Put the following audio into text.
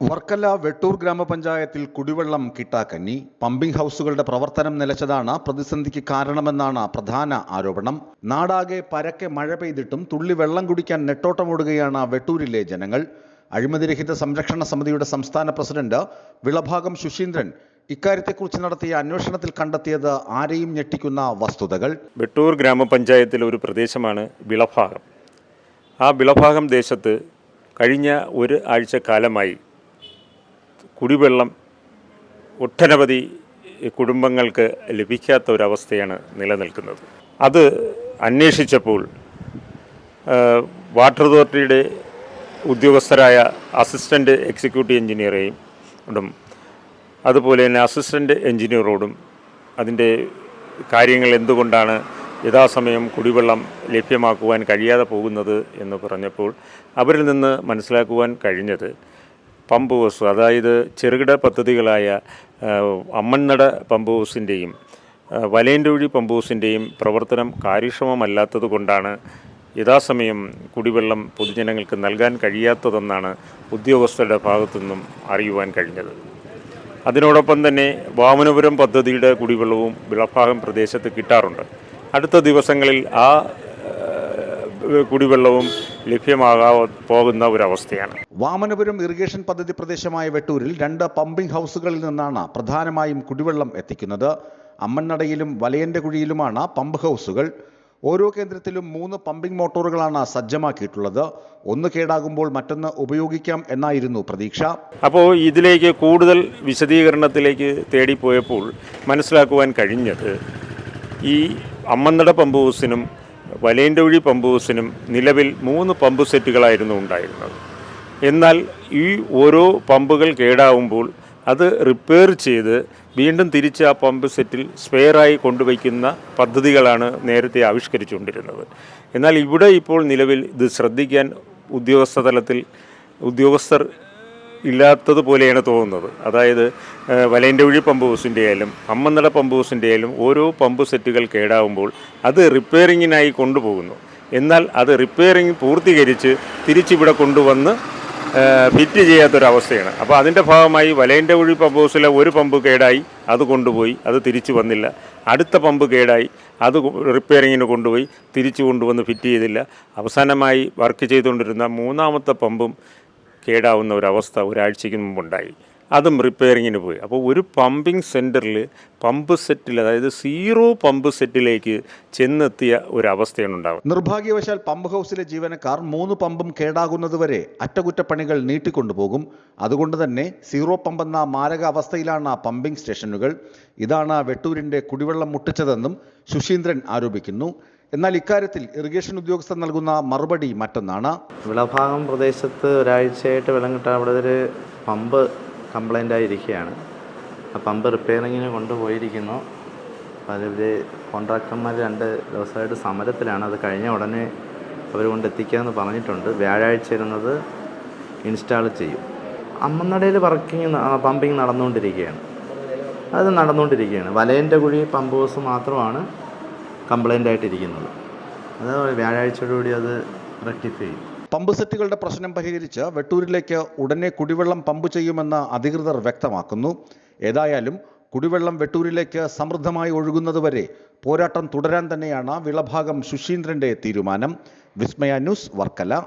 വർക്കല വെട്ടൂർ ഗ്രാമപഞ്ചായത്തിൽ കുടിവെള്ളം കിട്ടാക്കന്നി. പമ്പിംഗ് ഹൗസുകളുടെ പ്രവർത്തനം നിലച്ചതാണ് പ്രതിസന്ധിക്ക് കാരണമെന്നാണ് പ്രധാന ആരോപണം. നാടാകെ പരക്കെ മഴ പെയ്തിട്ടും തുള്ളി വെള്ളം കുടിക്കാൻ നെട്ടോട്ടമോടുകയാണ് വെട്ടൂരിലെ ജനങ്ങൾ. അഴിമതിരഹിത സംരക്ഷണ സമിതിയുടെ സംസ്ഥാന പ്രസിഡന്റ് വിളഭാഗം ശുശീന്ദ്രൻ ഇക്കാര്യത്തെക്കുറിച്ച് നടത്തിയ അന്വേഷണത്തിൽ കണ്ടെത്തിയത് ആരെയും ഞെട്ടിക്കുന്ന വസ്തുതകൾ. വെട്ടൂർ ഗ്രാമപഞ്ചായത്തിലെ ഒരു പ്രദേശമാണ് വിളഭാഗം. ആ വിളഭാഗം ദേശത്ത് കഴിഞ്ഞ ഒരു ആഴ്ചക്കാലമായി കുടിവെള്ളം ഒട്ടനവധി കുടുംബങ്ങൾക്ക് ലഭിക്കാത്ത ഒരവസ്ഥയാണ് നിലനിൽക്കുന്നത്. അത് അന്വേഷിച്ചപ്പോൾ വാട്ടർ അതോറിറ്റിയുടെ ഉദ്യോഗസ്ഥരായ അസിസ്റ്റൻ്റ് എക്സിക്യൂട്ടീവ് എഞ്ചിനീയറെയും അതുപോലെ തന്നെ അസിസ്റ്റൻ്റ് എഞ്ചിനീയറോടും അതിൻ്റെ കാര്യങ്ങൾ എന്തുകൊണ്ടാണ് യഥാസമയം കുടിവെള്ളം ലഭ്യമാക്കുവാൻ കഴിയാതെ പോകുന്നത് എന്ന് പറഞ്ഞപ്പോൾ അവരിൽ നിന്ന് മനസ്സിലാക്കുവാൻ കഴിഞ്ഞത് പമ്പ് ഹൗസ്, അതായത് ചെറുകിട പദ്ധതികളായ അമ്മണ്ണട പമ്പ് ഹൗസിൻ്റെയും വലയൻ്റൊഴി പമ്പ് ഹൗസിൻ്റെയും പ്രവർത്തനം കാര്യക്ഷമമല്ലാത്തത് കൊണ്ടാണ് യഥാസമയം കുടിവെള്ളം പൊതുജനങ്ങൾക്ക് നൽകാൻ കഴിയാത്തതെന്നാണ് ഉദ്യോഗസ്ഥരുടെ ഭാഗത്തു നിന്നും അറിയുവാൻ കഴിഞ്ഞത്. അതിനോടൊപ്പം തന്നെ വാമനപുരം പദ്ധതിയുടെ കുടിവെള്ളവും വിളഭാഗം പ്രദേശത്ത് കിട്ടാറുണ്ട്. അടുത്ത ദിവസങ്ങളിൽ ആ കുടിവെള്ളവും ലഭ്യമാകാതെ പോകുന്ന ഒരവസ്ഥയാണ്. വാമനപുരം ഇറിഗേഷൻ പദ്ധതി പ്രദേശമായ വെട്ടൂരിൽ 2 പമ്പിംഗ് ഹൗസുകളിൽ നിന്നാണ് പ്രധാനമായും കുടിവെള്ളം എത്തിക്കുന്നത്. അമ്മണ്ണടയിലും വലയൻ്റെ കുഴിയിലുമാണ് പമ്പ് ഹൗസുകൾ. ഓരോ കേന്ദ്രത്തിലും 3 പമ്പിംഗ് മോട്ടോറുകളാണ് സജ്ജമാക്കിയിട്ടുള്ളത്. ഒന്ന് കേടാകുമ്പോൾ മറ്റൊന്ന് ഉപയോഗിക്കാം എന്നായിരുന്നു പ്രതീക്ഷ. അപ്പോൾ ഇതിലേക്ക് കൂടുതൽ വിശദീകരണത്തിലേക്ക് തേടിപ്പോയപ്പോൾ മനസ്സിലാക്കുവാൻ കഴിഞ്ഞത് ഈ അമ്മണ്ണട പമ്പ് ഹൗസിനും വലയൻ്റൊഴി പമ്പ് ഹൗസിനും നിലവിൽ 3 പമ്പ് സെറ്റുകളായിരുന്നു ഉണ്ടായിരുന്നത്. എന്നാൽ ഈ ഓരോ പമ്പുകൾ കേടാവുമ്പോൾ അത് റിപ്പയർ ചെയ്ത് വീണ്ടും തിരിച്ച് ആ പമ്പ് സെറ്റിൽ സ്പെയറായി കൊണ്ടുവയ്ക്കുന്ന പദ്ധതികളാണ് നേരത്തെ ആവിഷ്കരിച്ചുകൊണ്ടിരുന്നത്. എന്നാൽ ഇവിടെ ഇപ്പോൾ നിലവിൽ ഇത് ശ്രദ്ധിക്കാൻ ഉദ്യോഗസ്ഥർ ഇല്ലാത്തതുപോലെയാണ് തോന്നുന്നത്. അതായത് വലയൻ്റൊഴി പമ്പ് ഹൗസിൻ്റെ ആയാലും അമ്മണ്ണട പമ്പ് ഹൗസിൻ്റെ ആയാലും ഓരോ പമ്പ് സെറ്റുകൾ കേടാവുമ്പോൾ അത് റിപ്പയറിങ്ങിനായി കൊണ്ടുപോകുന്നു. എന്നാൽ അത് റിപ്പയറിങ് പൂർത്തീകരിച്ച് തിരിച്ചിവിടെ കൊണ്ടുവന്ന് ഫിറ്റ് ചെയ്യാത്തൊരവസ്ഥയാണ്. അപ്പോൾ അതിൻ്റെ ഭാഗമായി വലയൻ്റൊഴി പമ്പ് ഹൗസിലെ ഒരു പമ്പ് കേടായി, അത് കൊണ്ടുപോയി, അത് തിരിച്ചു വന്നില്ല. അടുത്ത പമ്പ് കേടായി, അത് റിപ്പയറിങ്ങിന് കൊണ്ടുപോയി തിരിച്ചു കൊണ്ടുവന്ന് ഫിറ്റ് ചെയ്തില്ല. അവസാനമായി വർക്ക് ചെയ്തുകൊണ്ടിരുന്ന 3ാമത്തെ പമ്പും കേടാവുന്ന ഒരവസ്ഥ ഒരാഴ്ചയ്ക്ക് മുമ്പുണ്ടായി. അതും റിപ്പയറിങ്ങിന് പോയി. അപ്പോൾ ഒരു പമ്പിംഗ് സെൻറ്ററിൽ പമ്പ് സെറ്റിൽ, അതായത് 0 പമ്പ് സെറ്റിലേക്ക് ചെന്നെത്തിയ ഒരവസ്ഥയാണ് ഉണ്ടാവുക. നിർഭാഗ്യവശാൽ പമ്പ് ഹൗസിലെ ജീവനക്കാർ 3 പമ്പും കേടാകുന്നതുവരെ അറ്റകുറ്റപ്പണികൾ നീട്ടിക്കൊണ്ടുപോകും. അതുകൊണ്ട് തന്നെ 0 പമ്പ് എന്ന മാരക അവസ്ഥയിലാണ് പമ്പിംഗ് സ്റ്റേഷനുകൾ. ഇതാണ് വെട്ടൂരിൻ്റെ കുടിവെള്ളം മുട്ടിച്ചതെന്നും ശുശീന്ദ്രൻ ആരോപിക്കുന്നു. എന്നാൽ ഇക്കാര്യത്തിൽ ഇറിഗേഷൻ ഉദ്യോഗസ്ഥർ നൽകുന്ന മറുപടി മറ്റൊന്നാണ്. വിളഭാഗം പ്രദേശത്ത് ഒരാഴ്ചയായിട്ട് വെള്ളം കിട്ടാൻ അവിടെ ഒരു പമ്പ് കംപ്ലൈൻ്റ് ആയിരിക്കുകയാണ്. ആ പമ്പ് റിപ്പയറിങ്ങിന് കൊണ്ടുപോയിരിക്കുന്നു. അപ്പോൾ അതിൽ കോൺട്രാക്ടർമാർ 2 ദിവസമായിട്ട് സമരത്തിലാണ്. അത് കഴിഞ്ഞ ഉടനെ അവർ കൊണ്ടെത്തിക്കാമെന്ന് പറഞ്ഞിട്ടുണ്ട്. വ്യാഴാഴ്ച ഇരുന്നത് ഇൻസ്റ്റാൾ ചെയ്യും. അമ്മണ്ണടയിൽ പമ്പിങ് നടന്നുകൊണ്ടിരിക്കുകയാണ്. അത് നടന്നുകൊണ്ടിരിക്കുകയാണ്. വലയൻ്റെ കുഴി പമ്പ് ഹൗസ് മാത്രമാണ് കംപ്ലൈൻ്റ് ആയിട്ടിരിക്കുന്നത്. അത് വ്യാഴാഴ്ചയോടുകൂടി അത് റെക്ടിഫൈ ചെയ്യും. പമ്പ് സെറ്റുകളുടെ പ്രശ്നം പരിഹരിച്ച് വെട്ടൂരിലേക്ക് ഉടനെ കുടിവെള്ളം പമ്പ് ചെയ്യുമെന്ന് അധികൃതർ വ്യക്തമാക്കുന്നു. ഏതായാലും കുടിവെള്ളം വെട്ടൂരിലേക്ക് സമൃദ്ധമായി ഒഴുകുന്നതുവരെ പോരാട്ടം തുടരാൻ തന്നെയാണ് വിളഭാഗം ശുശീന്ദ്രൻ്റെ തീരുമാനം. വിസ്മയ ന്യൂസ്, വർക്കല.